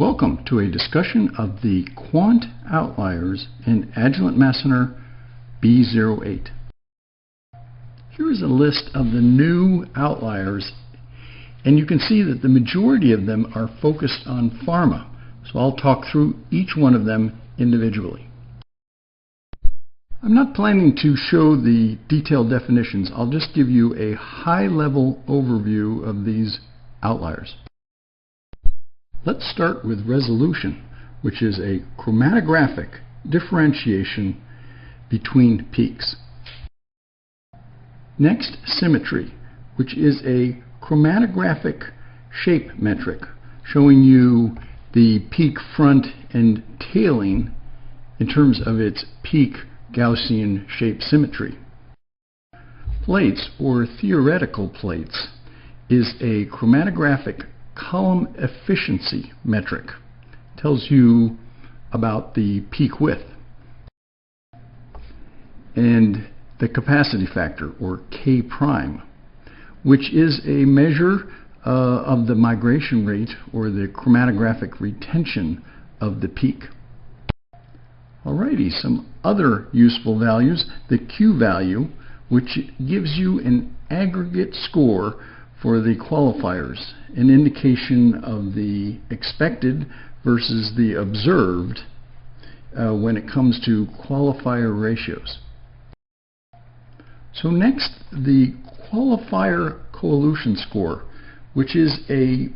Welcome to a discussion of the quant outliers in Agilent Massener B08. Here is a list of the new outliers, and you can see that the majority of them are focused on pharma. So I'll talk through each one of them individually. I'm not planning to show the detailed definitions. I'll just give you a high-level overview of these outliers. Let's start with resolution, which is a chromatographic differentiation between peaks. Next, symmetry, which is a chromatographic shape metric, showing you the peak front and tailing in terms of its peak Gaussian shape symmetry. Plates, or theoretical plates, is a chromatographic column efficiency metric. It tells you about the peak width. And the capacity factor, or K prime, which is a measure of the migration rate, or the chromatographic retention of the peak. Alrighty, some other useful values. The Q value, which gives you an aggregate score for the qualifiers, an indication of the expected versus the observed when it comes to qualifier ratios. So next, the qualifier coelution score, which is a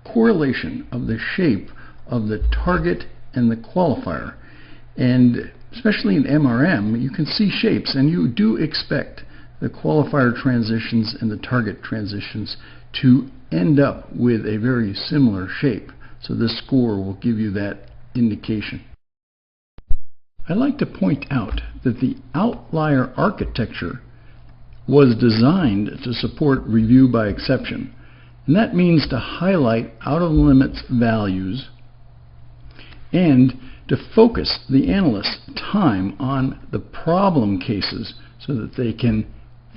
correlation of the shape of the target and the qualifier. And especially in MRM, you can see shapes, and you do expect the qualifier transitions and the target transitions to end up with a very similar shape. So this score will give you that indication. I'd like to point out that the outlier architecture was designed to support review by exception. And that means to highlight out-of-limits values and to focus the analyst's time on the problem cases so that they can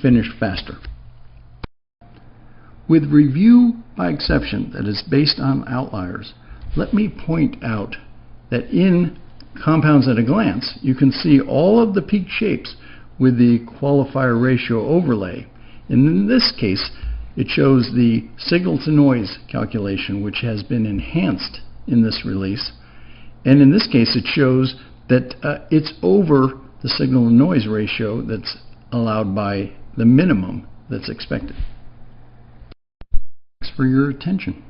finish faster. With review by exception that is based on outliers, let me point out that in compounds at a glance, you can see all of the peak shapes with the qualifier ratio overlay. And in this case, it shows the signal-to-noise calculation, which has been enhanced in this release. And in this case, it shows that it's over the signal-to-noise ratio that's allowed by the minimum that's expected. Thanks for your attention.